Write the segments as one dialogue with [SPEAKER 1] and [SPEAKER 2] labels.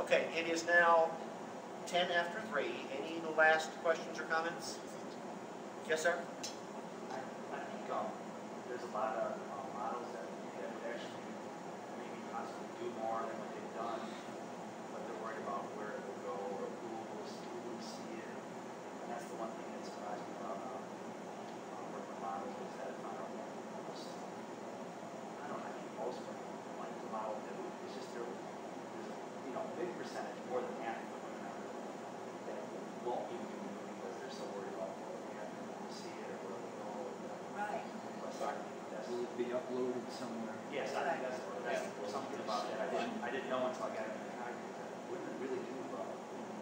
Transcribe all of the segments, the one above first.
[SPEAKER 1] Okay, it is now 10 after 3. Any last questions or comments? Yes, sir?
[SPEAKER 2] I think there's a lot of models that would actually maybe possibly do more than what they've done, but they're worried about where it will go or who will see it. And that's the one thing that surprised me about working with models is that I don't think most women like to model do. It's just there's a big percentage, more than half of the women out there that won't even do it because they're so worried about whether we have to see it or where we go.
[SPEAKER 3] Right.
[SPEAKER 2] Will it be uploaded somewhere? Yes, I think that's something about that. I didn't know until I got into the content that women really do love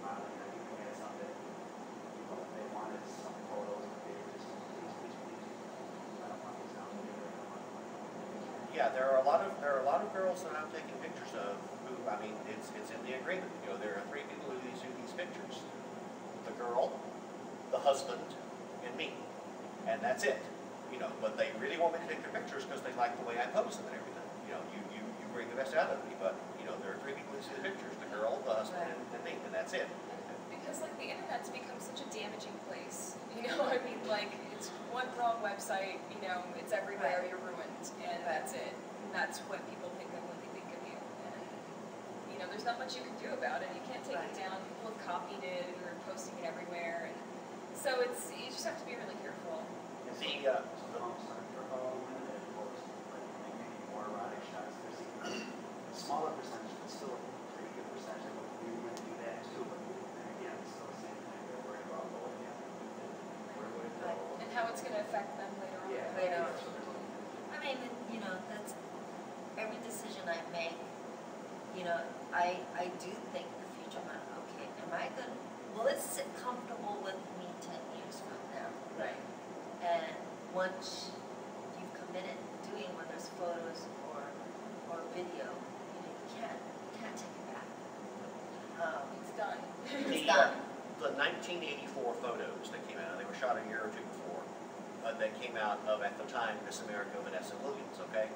[SPEAKER 2] modeling. I think we had some that they wanted some photos and they were just please. I don't want these out there.
[SPEAKER 1] Yeah, there are a lot of girls that I'm taking pictures of who, I mean, it's in the agreement. There are 3 people who do these pictures: the girl, the husband, and me, and that's it. But they really want me to take their pictures because they like the way I pose them and everything. You bring the best out of me, but there are 3 people who see the pictures: the girl, the husband, and me, and that's it.
[SPEAKER 4] Because the internet's become such a damaging place. I mean, it's one wrong website. It's everywhere. You're ruined, and that's it. And that's what people think of when they think of you. And there's not much you can do about it. You can't take it down. People have copied it or are posting it everywhere, and so you just have to be really careful.
[SPEAKER 2] More erotic shots. There's even a smaller percentage, but still a pretty good percentage of we would do that too. But again, it's still the same thing. They're worried about where would it go,
[SPEAKER 4] and how it's going to affect them later on.
[SPEAKER 2] Yeah.
[SPEAKER 3] Later on. I mean, that's every decision I make. I do think the future. Okay, am I good? Will it sit comfortable with me 10 years from now?
[SPEAKER 4] Right.
[SPEAKER 3] And once you've committed doing whether it's photos or video, you can't take it back.
[SPEAKER 4] It's done.
[SPEAKER 3] It's done.
[SPEAKER 1] The 1984 photos that came out, they were shot a year or 2 before, that came out of, at the time, Miss America Vanessa Williams, okay?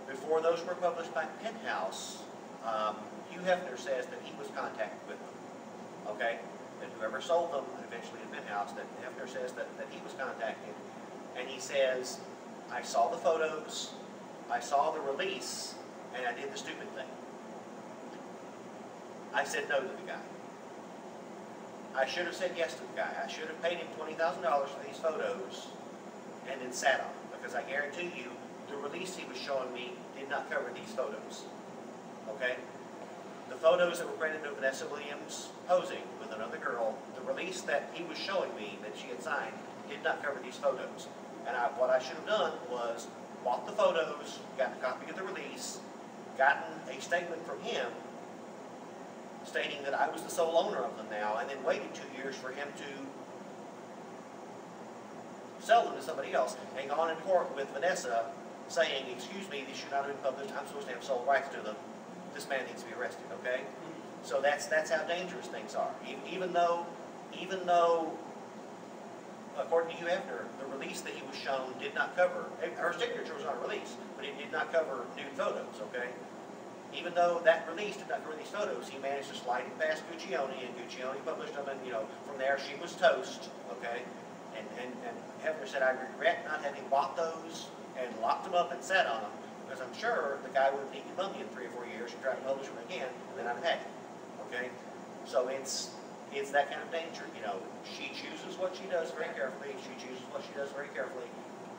[SPEAKER 1] Before those were published by Penthouse, Hugh Hefner says that he was contacted with them, okay? And whoever sold them eventually to Penthouse, that Hefner says that he was contacted, and he says, I saw the photos, I saw the release, and I did the stupid thing. I said no to the guy. I should have said yes to the guy. I should have paid him $20,000 for these photos and then sat on them, because I guarantee you the release he was showing me did not cover these photos. Okay? The photos that were printed of Vanessa Williams posing with another girl, the release that he was showing me that she had signed did not cover these photos. And what I should have done was bought the photos, gotten a copy of the release, gotten a statement from him stating that I was the sole owner of them now, and then waited 2 years for him to sell them to somebody else, and gone in court with Vanessa saying, excuse me, these should not have been published, I'm supposed to have sole rights to them, this man needs to be arrested, okay? So that's how dangerous things are. Even though, according to Hugh Hefner, the release that he was shown did not cover, her signature was on a release, but it did not cover nude photos, okay? Even though that release did not cover these photos, he managed to slide it past Guccione, and Guccione published them, and from there she was toast, okay? And Hefner said, I regret not having bought those and locked them up and sat on them, because I'm sure the guy would have needed money in 3 or 4 years and tried to publish them again, and then I'd have had it, okay? So it's that kind of danger, She chooses what she does very carefully. She chooses what she does very carefully.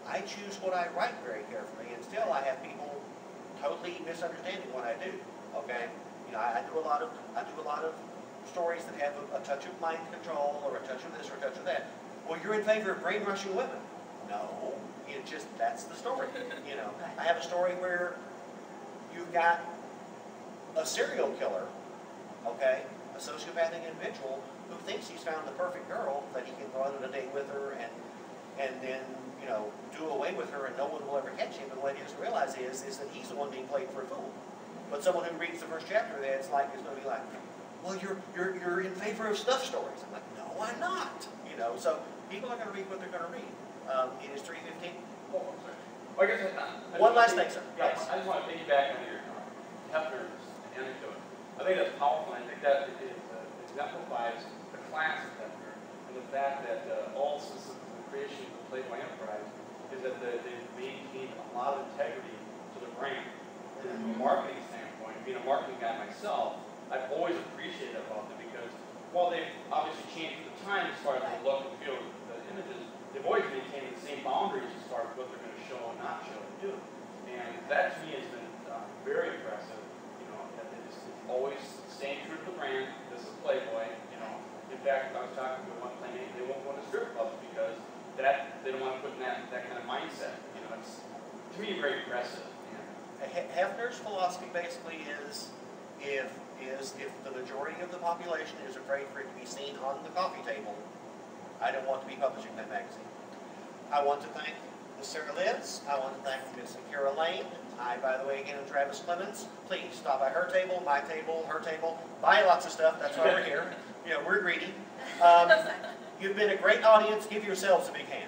[SPEAKER 1] I choose what I write very carefully, and still I have people totally misunderstanding what I do. Okay, I do a lot of stories that have a touch of mind control or a touch of this or a touch of that. Well, you're in favor of brainwashing women? No, that's the story. I have a story where you've got a serial killer, okay, a sociopathic individual who thinks he's found the perfect girl that he can go on a date with her and then do away with her and no one will ever catch him. And what he doesn't realize is that he's the one being played for a fool. But someone who reads the first chapter of that, it's going to be like, well, you're in favor of stuff stories. I'm like, no, I'm not. So people are going to read what they're going to read. It is 3:15.
[SPEAKER 5] Oh, I'm sorry.
[SPEAKER 1] One last thing, sir.
[SPEAKER 5] Yeah,
[SPEAKER 1] Yes.
[SPEAKER 5] I just want to piggyback on your Hefner's anecdote.
[SPEAKER 2] I think that's powerful, and I think that it exemplifies the class of Hefner, and the fact that all since the creation of the Playboy Enterprise is that they've maintained a lot of integrity to the brand. And from a marketing standpoint, being a marketing guy myself, I've always appreciated about them because while they've obviously changed with the time as far as the look and feel of the images, they've always maintained the same boundaries as far as what they're going to show and not show and do. And that to me has been very impressive. You know, that it's always staying true to the brand. This is Playboy. You know, in fact, I was talking to one playmate, they won't go to strip clubs because they don't want to put in that kind of mindset. You know, it's to me very impressive.
[SPEAKER 1] Hefner's philosophy basically is if the majority of the population is afraid for it to be seen on the coffee table, I don't want to be publishing that magazine. I want to thank Ms. Sarah Liz. I want to thank Ms. Akira Lane. Hi, by the way, again, I'm Travis Clemens. Please stop by her table, my table, her table. Buy lots of stuff. That's why we're here. You know, we're greedy. You've been a great audience. Give yourselves a big hand.